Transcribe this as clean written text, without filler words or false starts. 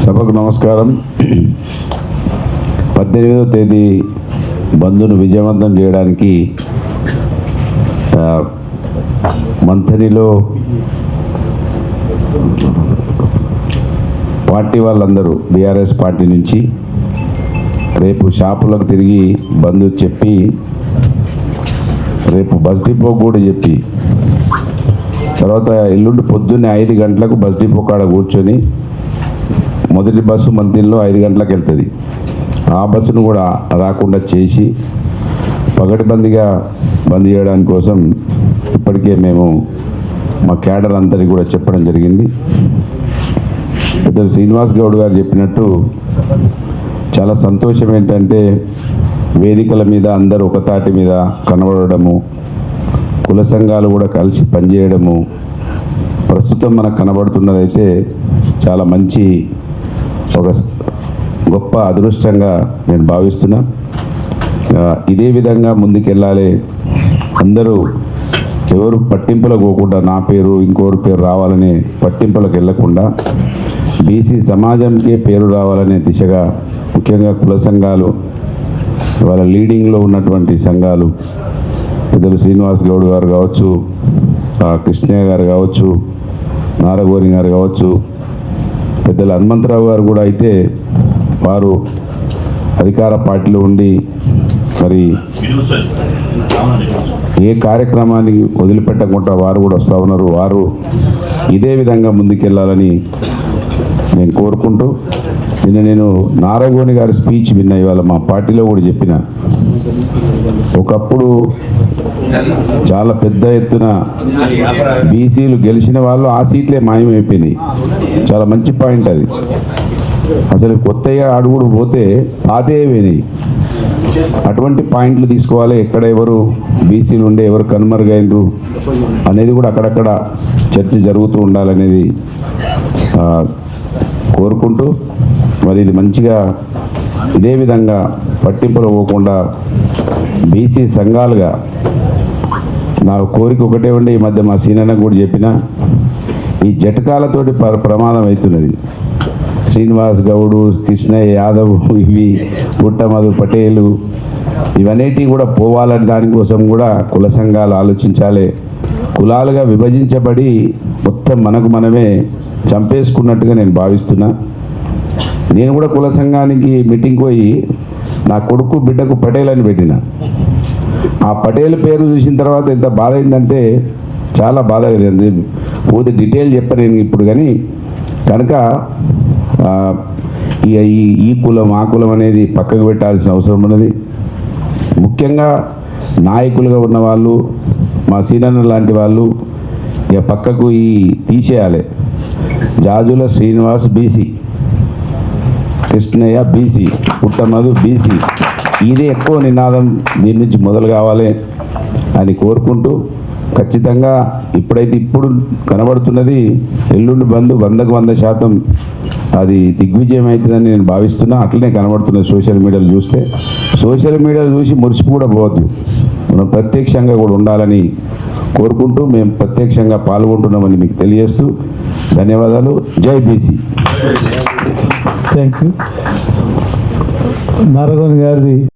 సభకు నమస్కారం. 18వ తేదీ బంద్ను విజయవంతం చేయడానికి మంథనిలో పార్టీ వాళ్ళందరూ బీఆర్ఎస్ పార్టీ నుంచి రేపు షాపులకు తిరిగి బంద్ చెప్పి రేపు బస్ డిపో కూడా చెప్పి తర్వాత ఎల్లుండి పొద్దున్నే 5 గంటలకు బస్ డిపో కాడ కూర్చొని మొదటి బస్సు మంతిల్లో 5 గంటలకు వెళ్తుంది. ఆ బస్సును కూడా రాకుండా చేసి పగటిబందిగా బంద్ చేయడానికి కోసం ఇప్పటికే మేము మా క్యాడర్ అందరికీ కూడా చెప్పడం జరిగింది. పెద్దలు శ్రీనివాస్ గౌడ్ గారు చెప్పినట్టు చాలా సంతోషం ఏంటంటే వేదికల మీద అందరూ ఒక తాటి మీద కనబడము, కుల సంఘాలు కూడా కలిసి పనిచేయడము ప్రస్తుతం మనకు కనబడుతున్నదైతే చాలా మంచి ఒక గొప్ప అదృష్టంగా నేను భావిస్తున్నా. ఇదే విధంగా ముందుకెళ్ళాలి. అందరూ ఎవరు పట్టింపులకు పోకుండా నా పేరు ఇంకోరి పేరు రావాలనే పట్టింపులకు వెళ్ళకుండా బీసీ సమాజంకే పేరు రావాలనే దిశగా ముఖ్యంగా కుల సంఘాలు వాళ్ళ లీడింగ్లో ఉన్నటువంటి సంఘాలు పెద్దలు శ్రీనివాస్ గౌడ్ గారు కావచ్చు, కృష్ణయ్య గారు కావచ్చు, నారగోని గారు కావచ్చు, పెద్దలు హనుమంతరావు గారు కూడా అయితే వారు అధికార పార్టీలో ఉండి మరి ఏ కార్యక్రమాన్ని వదిలిపెట్టకుండా వారు కూడా వస్తూ ఉన్నారు. వారు ఇదే విధంగా ముందుకెళ్ళాలని నేను కోరుకుంటూ నేను నారగోని గారి స్పీచ్ విన్నా. ఇవాళ మా పార్టీలో కూడా చెప్పిన ఒకప్పుడు చాలా పెద్ద ఎత్తున బీసీలు గెలిచిన వాళ్ళు ఆ సీట్లే మాయమైపోయినాయి. చాలా మంచి పాయింట్ అది. అసలు కొత్తగా అడుగుడు పోతే పాతే పోయినాయి. అటువంటి పాయింట్లు తీసుకోవాలి. ఎక్కడ ఎవరు బీసీలు ఉండే ఎవరు కనుమరుగైనరు అనేది కూడా అక్కడక్కడ చర్చ జరుగుతూ ఉండాలనేది కోరుకుంటూ మరి ఇది మంచిగా ఇదే విధంగా పట్టింపులు పోకుండా బీసీ సంఘాలుగా నా కోరిక ఒకటే ఉండి ఈ మధ్య మా సీనన్న కూడా చెప్పిన ఈ జటకాలతోటి ప్రమాదం అవుతున్నది. శ్రీనివాస్ గౌడు, కృష్ణయ్య యాదవ్, ఇవి పుట్టమధు పటేలు ఇవన్నిటి కూడా పోవాలని దానికోసం కూడా కుల సంఘాలు ఆలోచించాలి. కులాలుగా విభజించబడి మొత్తం మనకు మనమే చంపేసుకున్నట్టుగా నేను భావిస్తున్నా. నేను కూడా కుల సంఘానికి మీటింగ్ పోయి నా కొడుకు బిడ్డకు పటేల్ అని పెట్టిన. ఆ పటేల్ పేరు చూసిన తర్వాత ఎంత బాధ అయిందంటే చాలా బాధ అయింది. పూర్తి డీటెయిల్ చెప్పలేను ఇప్పుడు, కానీ కనుక ఈ కులం ఆ కులం అనేది పక్కకు పెట్టాల్సిన అవసరం ఉన్నది. ముఖ్యంగా నాయకులుగా ఉన్న వాళ్ళు మా సీనన్న లాంటి వాళ్ళు ఇక పక్కకు తీసేయాలి. Jajula Srinivas BC, Krishnaiah BC, Puttamadhu BC, ఇదే ఎక్కువ నినాదం దీని నుంచి మొదలు కావాలి అని కోరుకుంటూ ఖచ్చితంగా ఇప్పుడైతే ఇప్పుడు కనబడుతున్నది ఎల్లుండి బంద్ 100% అది దిగ్విజయం అవుతుందని నేను భావిస్తున్నా. అట్లనే కనబడుతున్నది సోషల్ మీడియాలో చూస్తే. సోషల్ మీడియాలో చూసి మురిసి కూడా పోవద్దు, మనం ప్రత్యక్షంగా కూడా ఉండాలని కోరుకుంటూ మేము ప్రత్యక్షంగా పాల్గొంటున్నామని మీకు తెలియజేస్తూ ధన్యవాదాలు. జై బీసీ. Thank you. నారగోని గారిది